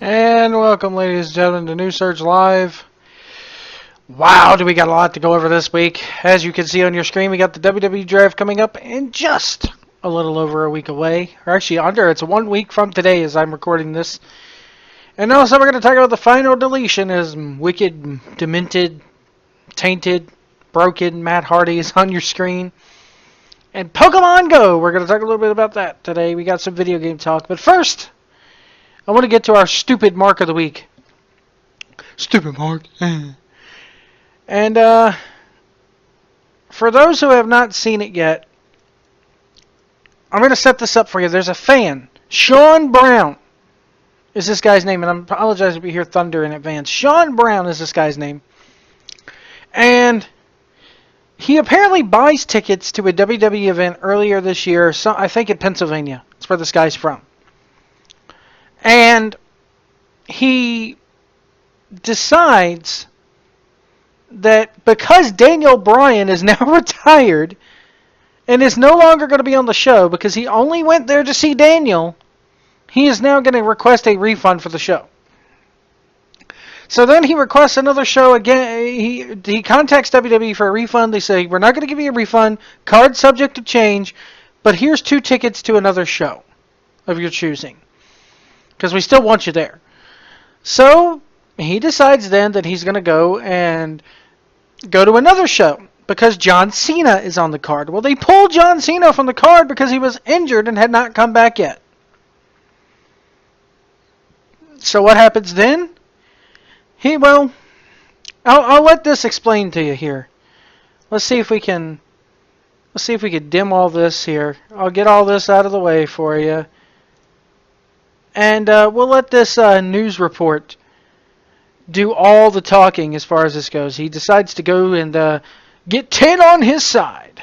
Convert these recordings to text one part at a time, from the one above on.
And welcome, ladies and gentlemen, to New Surge Live. Wow, do we got a lot to go over this week. As you can see on your screen, we got the WWE Draft coming up in just a little over a week away. Or actually under, it's 1 week from today as I'm recording this. And also we're going to talk about the final deletion as wicked, demented, tainted, broken Matt Hardy is on your screen. And Pokemon Go, we're going to talk a little bit about that today. We got some video game talk. But first, I want to get to our stupid mark of the week. Stupid mark. And for those who have not seen it yet, I'm going to set this up for you. There's a fan. Sean Brown is this guy's name. And I apologize if you hear thunder in advance. Sean Brown is this guy's name. And he apparently buys tickets to a WWE event earlier this year. I think in Pennsylvania. That's where this guy's from. And he decides that because Daniel Bryan is now retired and is no longer going to be on the show because he only went there to see Daniel, he is now going to request a refund for the show. So then he requests another show again. He contacts WWE for a refund. They say, we're not going to give you a refund, card subject to change, but here's 2 tickets to another show of your choosing because we still want you there. So he decides then that he's going to go to another show because John Cena is on the card. Well, they pulled John Cena from the card because he was injured and had not come back yet. So what happens then? I'll let this explain to you here. Let's see if we can dim all this here. I'll get all this out of the way for you. And we'll let this news report do all the talking as far as this goes. He decides to go and get 10 on his side.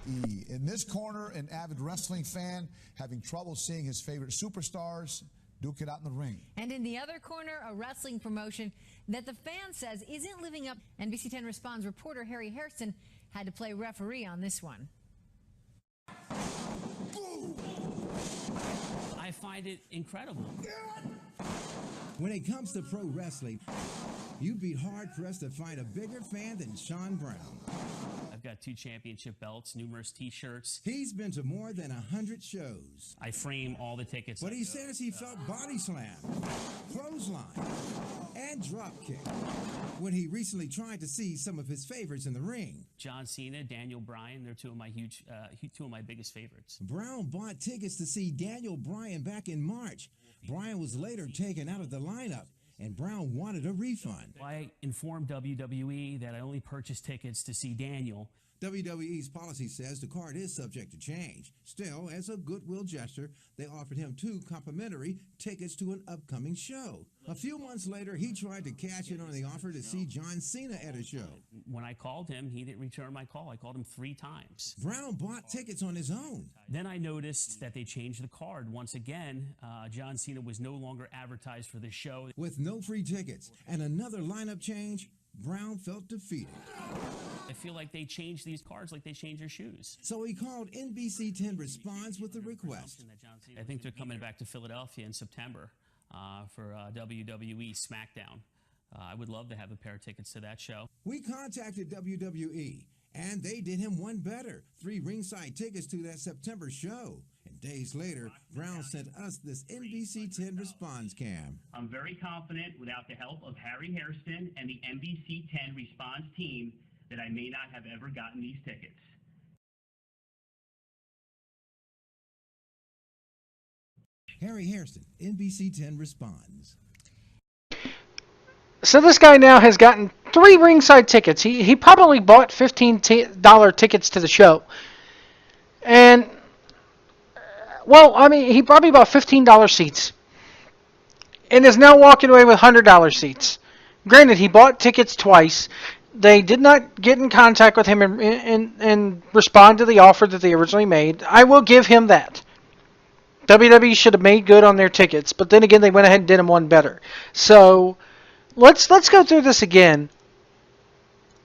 In this corner, an avid wrestling fan having trouble seeing his favorite superstars duke it out in the ring. And in the other corner, a wrestling promotion that the fan says isn't living up. NBC 10 Responds reporter Harry Hairston had to play referee on this one. I find it incredible. When it comes to pro wrestling, you'd be hard-pressed to find a bigger fan than Sean Brown. I've got 2 championship belts, numerous T-shirts. He's been to more than 100 shows. I frame all the tickets. But he says he felt body slam, clothesline, and drop kick when he recently tried to see some of his favorites in the ring. John Cena, Daniel Bryan, they're two of my biggest favorites. Brown bought tickets to see Daniel Bryan back in March. Bryan was later taken out of the lineup, and Brown wanted a refund. I informed WWE that I only purchased tickets to see Daniel. WWE's policy says the card is subject to change. Still, as a goodwill gesture, they offered him 2 complimentary tickets to an upcoming show. A few months later, he tried to cash in on the offer to see John Cena at a show. When I called him, he didn't return my call. I called him 3 times. Brown bought tickets on his own. Then I noticed that they changed the card. Once again, John Cena was no longer advertised for the show. With no free tickets and another lineup change, Brown felt defeated. I feel like they change these cards like they change your shoes. So he called NBC 10 Responds with a request. I think they're coming back to Philadelphia in September for WWE SmackDown. I would love to have a pair of tickets to that show. We contacted WWE, and they did him one better. 3 ringside tickets to that September show. And days later, Brown sent us this NBC 10 Responds cam. I'm very confident, without the help of Harry Hairston and the NBC 10 Responds team, that I may not have ever gotten these tickets. Harry Hairston, NBC 10 Responds. So this guy now has gotten 3 ringside tickets. He probably bought $15 tickets to the show. And, well, I mean, he probably bought $15 seats. And is now walking away with $100 seats. Granted, he bought tickets twice. They did not get in contact with him and respond to the offer that they originally made. I will give him that. WWE should have made good on their tickets, but then again, they went ahead and did him one better. So let's go through this again.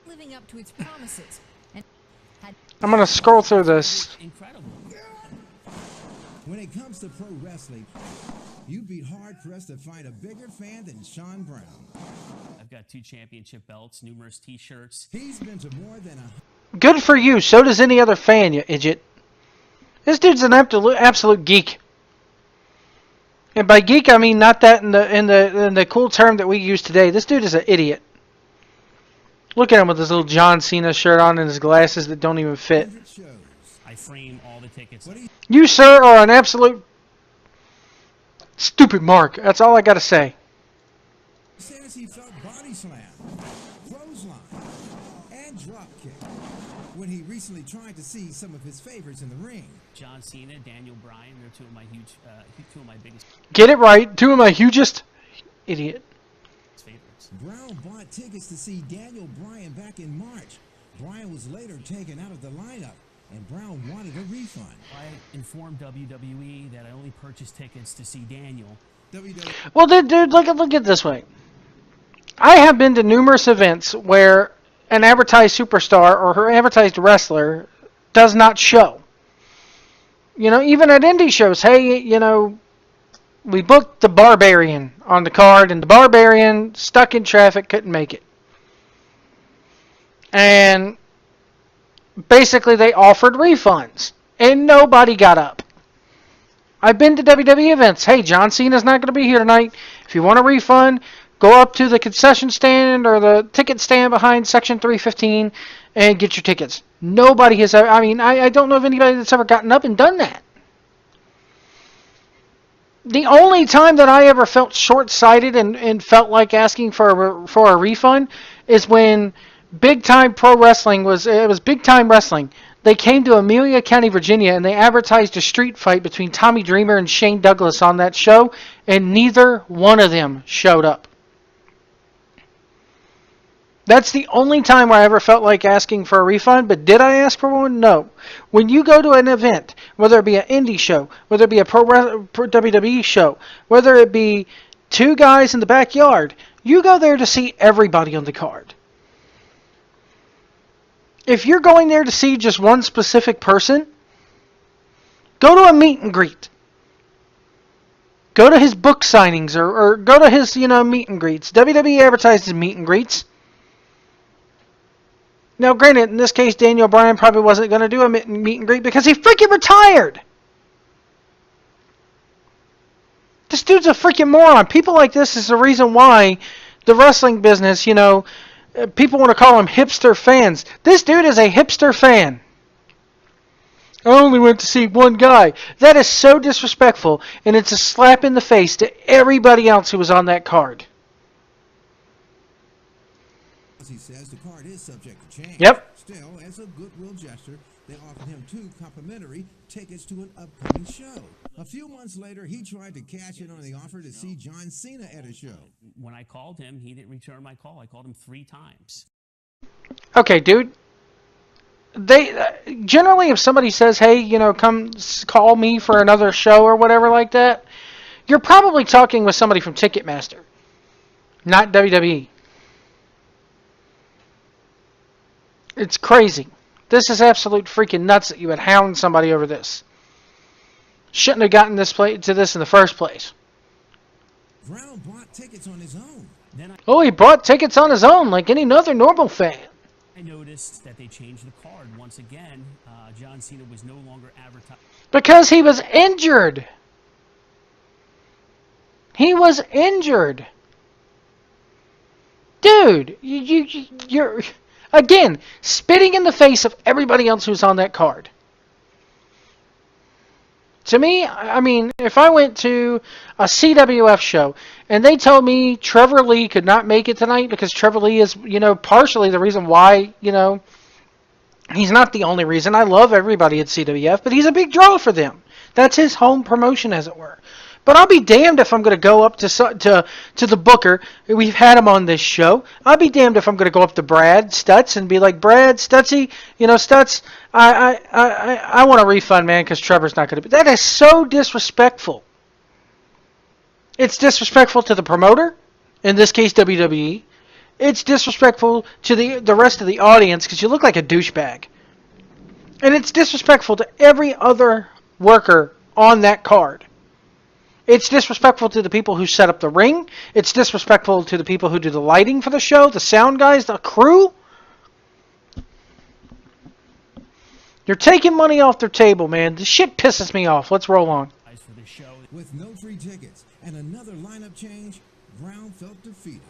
Living up to its promises. I'm going to scroll through this. Incredible. When it comes to pro wrestling, You'd be hard-pressed to find a bigger fan than Sean Brown. I've got 2 championship belts, numerous T-shirts. He's been to more than Good for you. So does any other fan, you idiot. This dude's an absolute geek. And by geek, I mean not that in the cool term that we use today. This dude is an idiot. Look at him with his little John Cena shirt on and his glasses that don't even fit. I frame all the tickets. You, sir, are an absolute stupid mark. That's all I got to say. Says he felt body slam, clothesline, and drop kick when he recently tried to see some of his favorites in the ring. John Cena, Daniel Bryan, they're two of my biggest Get it right. 2 of my hugest idiot. favorites. Brown bought tickets to see Daniel Bryan back in March. Bryan was later taken out of the lineup, and Brown wanted a refund. I informed WWE that I only purchased tickets to see Daniel. WWE Well, dude, look at it this way. I have been to numerous events where an advertised superstar or her advertised wrestler does not show. You know, even at indie shows, hey, you know, we booked the Barbarian on the card, and the Barbarian, stuck in traffic, couldn't make it. And basically they offered refunds, and nobody got up. I've been to WWE events. Hey, John Cena's not going to be here tonight. If you want a refund, go up to the concession stand or the ticket stand behind Section 315 and get your tickets. Nobody has ever, I don't know of anybody that's ever gotten up and done that. The only time that I ever felt short-sighted and felt like asking for a refund is when Big Time Pro Wrestling was Big Time Wrestling. They came to Amelia County, Virginia, and they advertised a street fight between Tommy Dreamer and Shane Douglas on that show, and neither one of them showed up. That's the only time where I ever felt like asking for a refund, but did I ask for one? No. When you go to an event, whether it be an indie show, whether it be a pro WWE show, whether it be 2 guys in the backyard, you go there to see everybody on the card. If you're going there to see just one specific person, go to a meet and greet. Go to his book signings or go to his, meet and greets. WWE advertises meet and greets. Now, granted, in this case, Daniel Bryan probably wasn't going to do a meet and greet because he freaking retired. This dude's a freaking moron. People like this is the reason why the wrestling business, people want to call them hipster fans. This dude is a hipster fan. I only went to see one guy. That is so disrespectful, and it's a slap in the face to everybody else who was on that card. He says the card is subject to change. Yep. Still, as a goodwill gesture, they offered him 2 complimentary tickets to an upcoming show. A few months later, he tried to cash in on the offer to see John Cena at a show. When I called him, he didn't return my call. I called him 3 times. Okay, dude. They generally, if somebody says, hey, come call me for another show or whatever like that, you're probably talking with somebody from Ticketmaster, not WWE. It's crazy. This is absolute freaking nuts that you would hound somebody over this. Shouldn't have gotten to this in the first place. Brown bought tickets on his own. Oh, he bought tickets on his own like any other normal fan. I noticed that they changed the card once again. John Cena was no longer advertised. Because he was injured. He was injured. Dude, you're... Again, spitting in the face of everybody else who's on that card. To me, if I went to a CWF show and they told me Trevor Lee could not make it tonight because Trevor Lee is, partially the reason why, he's not the only reason. I love everybody at CWF, but he's a big draw for them. That's his home promotion, as it were. But I'll be damned if I'm going to go up to the booker. We've had him on this show. I'll be damned if I'm going to go up to Brad Stutz and be like, Brad, Stutzy, Stutz, I want a refund, man, because Trevor's not going to be. That is so disrespectful. It's disrespectful to the promoter, in this case WWE. It's disrespectful to the rest of the audience because you look like a douchebag. And it's disrespectful to every other worker on that card. It's disrespectful to the people who set up the ring. It's disrespectful to the people who do the lighting for the show, the sound guys, the crew. You're taking money off their table, man. This shit pisses me off. Let's roll on. For the show. With no free tickets and another lineup change, Brown felt defeated.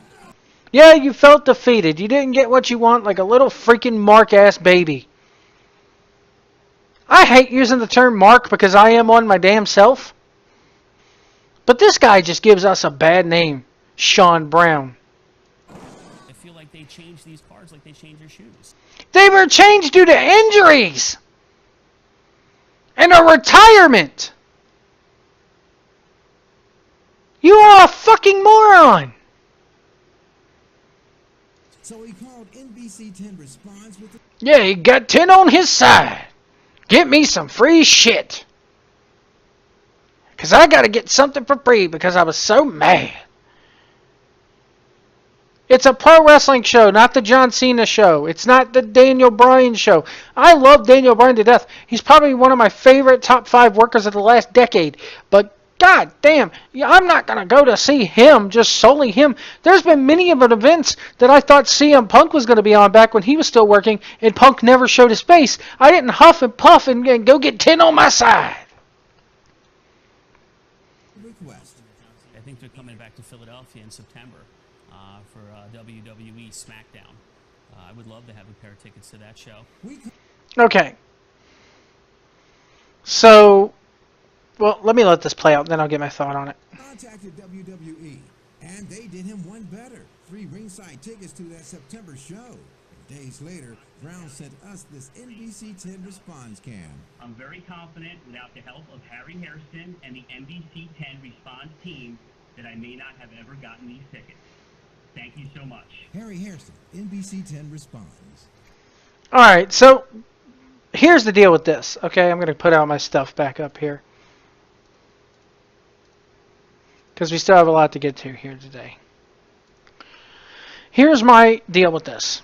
Yeah, you felt defeated. You didn't get what you want like a little freaking mark-ass baby. I hate using the term mark because I am one my damn self. But this guy just gives us a bad name. Sean Brown. I feel like they changed these cards like they changed their shoes. They were changed due to injuries. And a retirement. You are a fucking moron. So he called NBC 10 Response with the Yeah, he got 10 on his side. Get me some free shit. Because I got to get something for free because I was so mad. It's a pro wrestling show, not the John Cena show. It's not the Daniel Bryan show. I love Daniel Bryan to death. He's probably one of my favorite top 5 workers of the last decade. But god damn, I'm not going to go to see him, just solely him. There's been many of the events that I thought CM Punk was going to be on back when he was still working, and Punk never showed his face. I didn't huff and puff and go get 10 on my side. request. I think they're coming back to Philadelphia in September for WWE SmackDown. I would love to have a pair of tickets to that show. Okay. So, well, let me let this play out, then I'll get my thought on it. Contacted WWE, and they did him one better. Free ringside tickets to that September show. Days later, Brown sent us this NBC 10 response cam. I'm very confident without the help of Harry Hairston and the NBC 10 response team that I may not have ever gotten these tickets. Thank you so much. Harry Hairston, NBC 10 responds. All right, so here's the deal with this. Okay, I'm going to put out my stuff back up here. Because we still have a lot to get to here today. Here's my deal with this.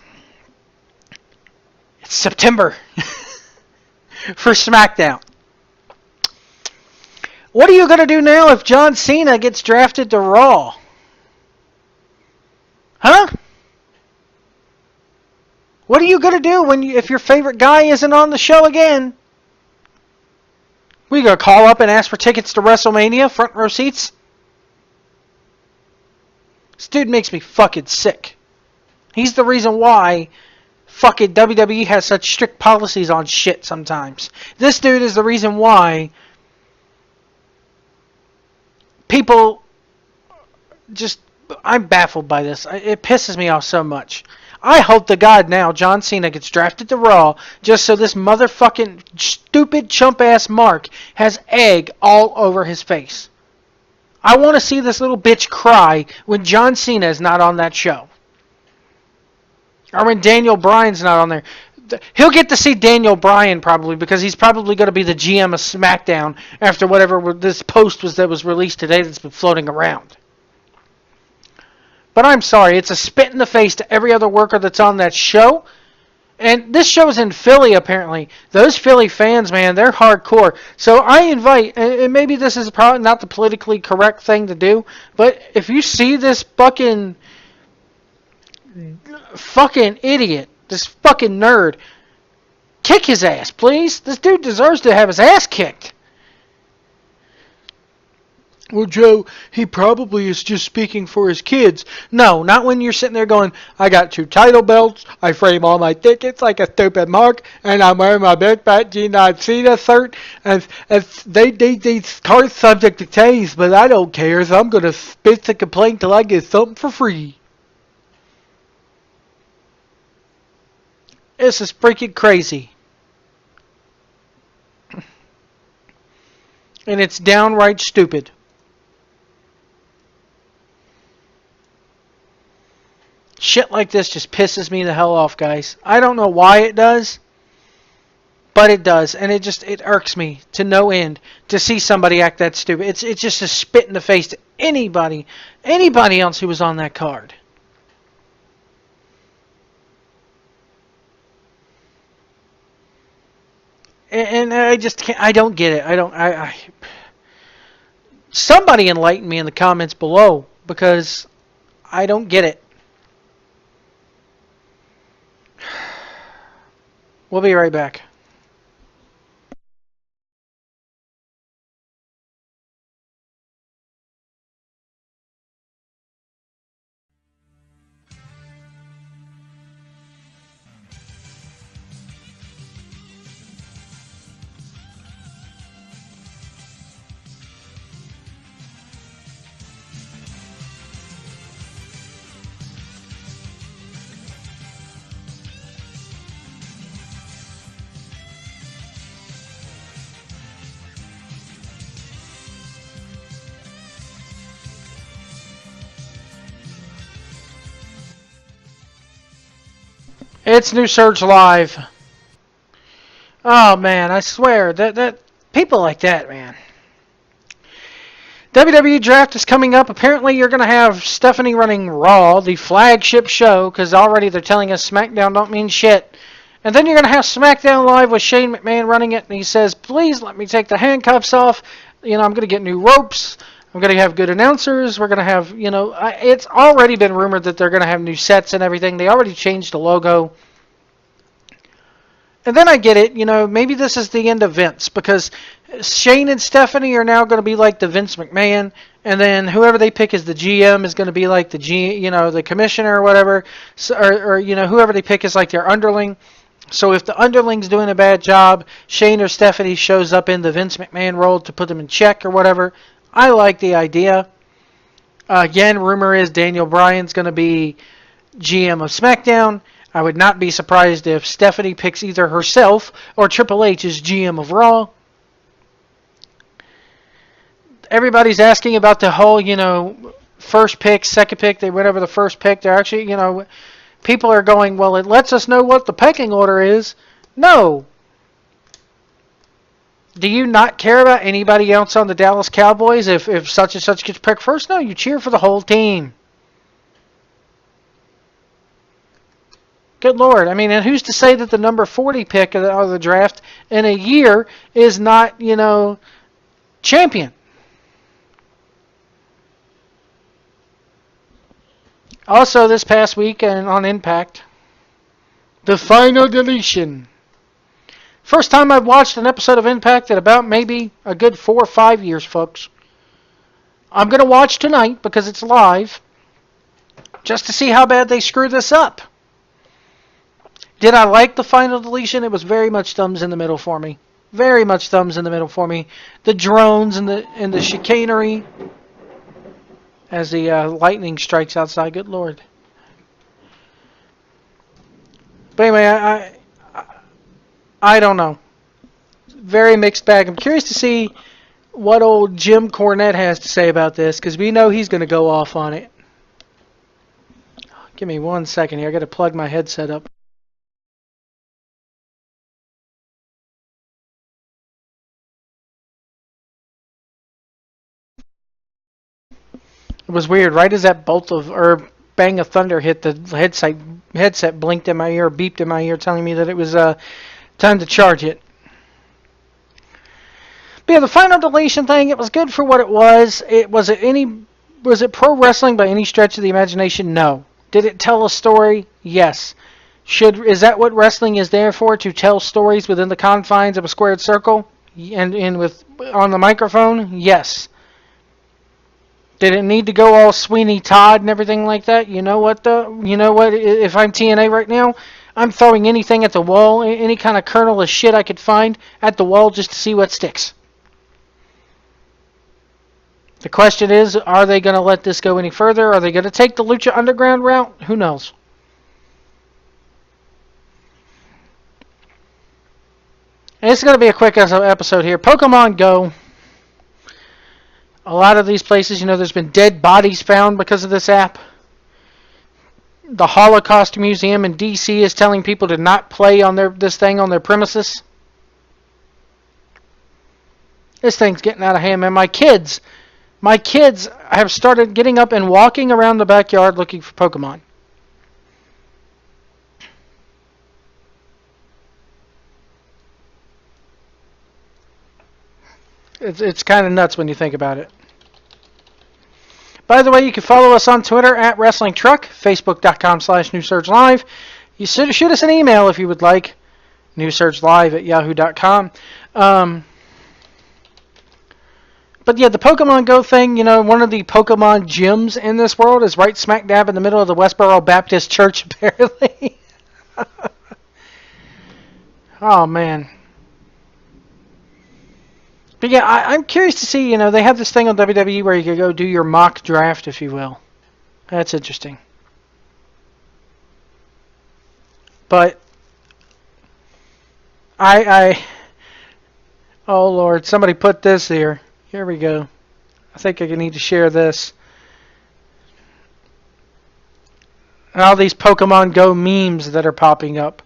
It's September for SmackDown. What are you going to do now if John Cena gets drafted to Raw? Huh? What are you going to do if your favorite guy isn't on the show again? We going to call up and ask for tickets to WrestleMania, front row seats? This dude makes me fucking sick. He's the reason why fucking WWE has such strict policies on shit sometimes. This dude is the reason why people just... I'm baffled by this. It pisses me off so much. I hope to God now John Cena gets drafted to Raw just so this motherfucking stupid chump-ass Mark has egg all over his face. I want to see this little bitch cry when John Cena is not on that show. Or when Daniel Bryan's not on there. He'll get to see Daniel Bryan probably because he's probably going to be the GM of SmackDown after whatever this post was that was released today that's been floating around. But I'm sorry, it's a spit in the face to every other worker that's on that show. And this show's in Philly, apparently. Those Philly fans, man, they're hardcore. So I invite, and maybe this is probably not the politically correct thing to do, but if you see this fucking idiot, this fucking nerd, kick his ass, please. This dude deserves to have his ass kicked. Well, Joe, he probably is just speaking for his kids. No, not when you're sitting there going, I got 2 title belts, I frame all my tickets like a stupid mark, and I'm wearing my big fat John Cena shirt, and these cards subject to change, but I don't care, so I'm going to spit the complaint till I get something for free. This is freaking crazy. And it's downright stupid. Shit like this just pisses me the hell off, guys. I don't know why it does, but it does, and it irks me to no end to see somebody act that stupid. It's just a spit in the face to anybody else who was on that card. And I just can't. I don't get it. Somebody enlighten me in the comments below, because I don't get it. We'll be right back. It's New Surge Live. Oh man, I swear that people like that, man. WWE Draft is coming up. Apparently, you're going to have Stephanie running Raw, the flagship show, because already they're telling us SmackDown don't mean shit. And then you're going to have SmackDown Live with Shane McMahon running it, and he says, "Please let me take the handcuffs off. You know, I'm going to get new ropes. I'm going to have good announcers. We're going to have, you know, it's already been rumored that they're going to have new sets and everything. They already changed the logo." And then I get it, you know, maybe this is the end of Vince, because Shane and Stephanie are now going to be like the Vince McMahon, and then whoever they pick as the GM is going to be like the the commissioner or whatever, so, or you know, whoever they pick is like their underling. So if the underling's doing a bad job, Shane or Stephanie shows up in the Vince McMahon role to put them in check or whatever. I like the idea. Again, rumor is Daniel Bryan's going to be GM of SmackDown. I would not be surprised if Stephanie picks either herself or Triple H as GM of Raw. Everybody's asking about the whole, you know, first pick, second pick. They went over the first pick. They're actually, you know, people are going, well, it lets us know what the pecking order is. No. Do you not care about anybody else on the Dallas Cowboys if such and such gets picked first? No, you cheer for the whole team. Good Lord. I mean, and who's to say that the number 40 pick of the draft in a year is not, you know, champion? Also, this past week and on Impact, the final deletion. First time I've watched an episode of Impact in about maybe a good 4 or 5 years, folks. I'm going to watch tonight because it's live, just to see how bad they screw this up. Did I like the final deletion? It was very much thumbs in the middle for me. Very much thumbs in the middle for me. The drones and the chicanery as the lightning strikes outside. Good Lord. But anyway, I don't know. Very mixed bag. I'm curious to see what old Jim Cornette has to say about this, because we know he's going to go off on it. Give me 1 second here. I got to plug my headset up. It was weird. Right as that bolt of or bang of thunder hit, the headset blinked in my ear, beeped in my ear, telling me that it was time to charge it. But yeah, the final deletion thing, it was good for what it was. Was it pro wrestling by any stretch of the imagination? No. Did it tell a story? Yes. Is that what wrestling is there for? To tell stories within the confines of a squared circle and with on the microphone? Yes. Did it need to go all Sweeney Todd and everything like that? You know what, though? You know what? If I'm TNA right now, I'm throwing anything at the wall, any kind of kernel of shit I could find at the wall just to see what sticks. The question is, are they going to let this go any further? Are they going to take the Lucha Underground route? Who knows? And it's going to be a quick episode here. Pokemon Go. A lot of these places, you know, there's been dead bodies found because of this app. The Holocaust Museum in D.C. is telling people to not play on this thing on their premises. This thing's getting out of hand, man. My kids have started getting up and walking around the backyard looking for Pokemon. It's kind of nuts when you think about it. By the way, you can follow us on Twitter at Wrestling Truck, Facebook.com/NewSurgeLive. You shoot us an email if you would like, NewSurgeLive@yahoo.com. But yeah, the Pokemon Go thing, one of the Pokemon gyms in this world is right smack dab in the middle of the Westboro Baptist Church, apparently. Oh, man. But yeah, I'm curious to see, they have this thing on WWE where you can go do your mock draft, if you will. That's interesting. But oh Lord, somebody put this here. Here we go. I think I need to share this. And all these Pokemon Go memes that are popping up.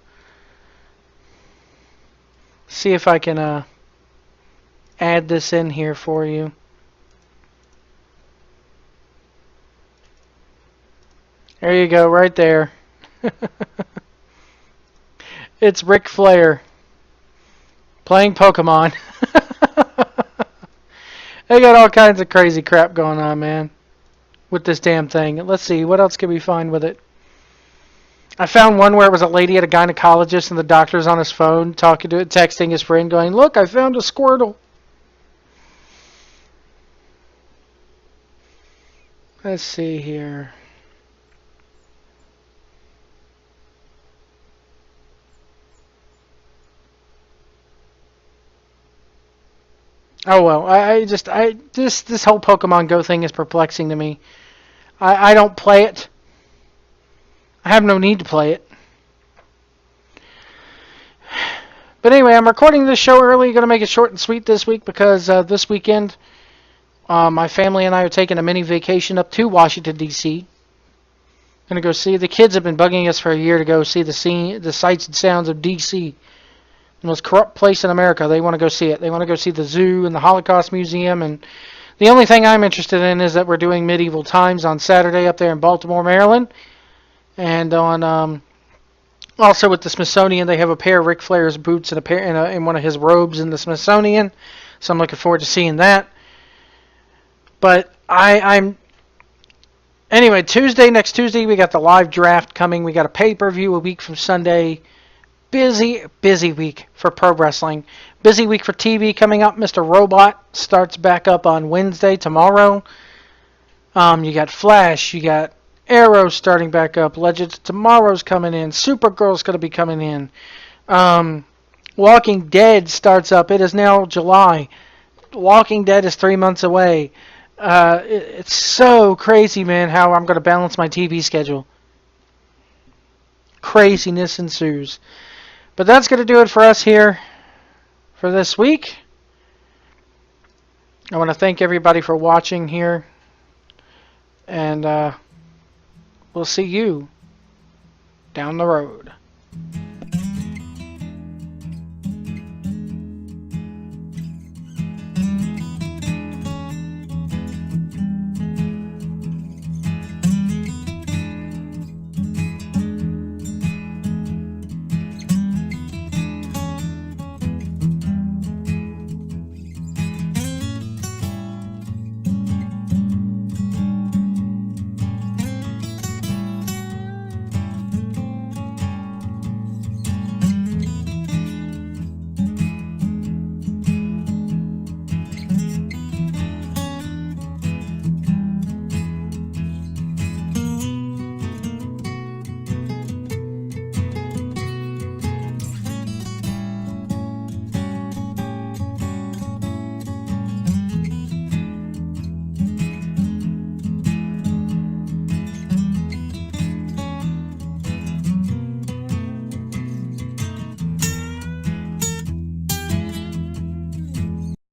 See if I can add this in here for you. There you go, right there. It's Ric Flair playing Pokemon. They got all kinds of crazy crap going on, man, with this damn thing. Let's see, what else can we find with it? I found one where it was a lady at a gynecologist and the doctor's on his phone talking to it, texting his friend going, "Look, I found a Squirtle." Let's see here. Oh well, this whole Pokemon Go thing is perplexing to me. I don't play it. I have no need to play it. But anyway, I'm recording this show early. Going to make it short and sweet this week because this weekend my family and I are taking a mini vacation up to Washington, D.C. Going to go see. The kids have been bugging us for a year to go see the sights and sounds of D.C., the most corrupt place in America. They want to go see it. They want to go see the zoo and the Holocaust Museum. And the only thing I'm interested in is that we're doing Medieval Times on Saturday up there in Baltimore, Maryland. And on also with the Smithsonian, they have a pair of Ric Flair's boots and a pair in one of his robes in the Smithsonian. So I'm looking forward to seeing that. But I'm anyway. Next Tuesday, we got the live draft coming. We got a pay-per-view a week from Sunday. Busy week for pro wrestling. Busy week for TV coming up. Mr. Robot starts back up on Wednesday, tomorrow. You got Flash. You got Arrow starting back up. Legends of Tomorrow's coming in. Supergirl's going to be coming in. Walking Dead starts up. It is now July. Walking Dead is 3 months away. It's so crazy, man, how I'm going to balance my TV schedule. Craziness ensues. But that's going to do it for us here for this week. I want to thank everybody for watching here. And we'll see you down the road.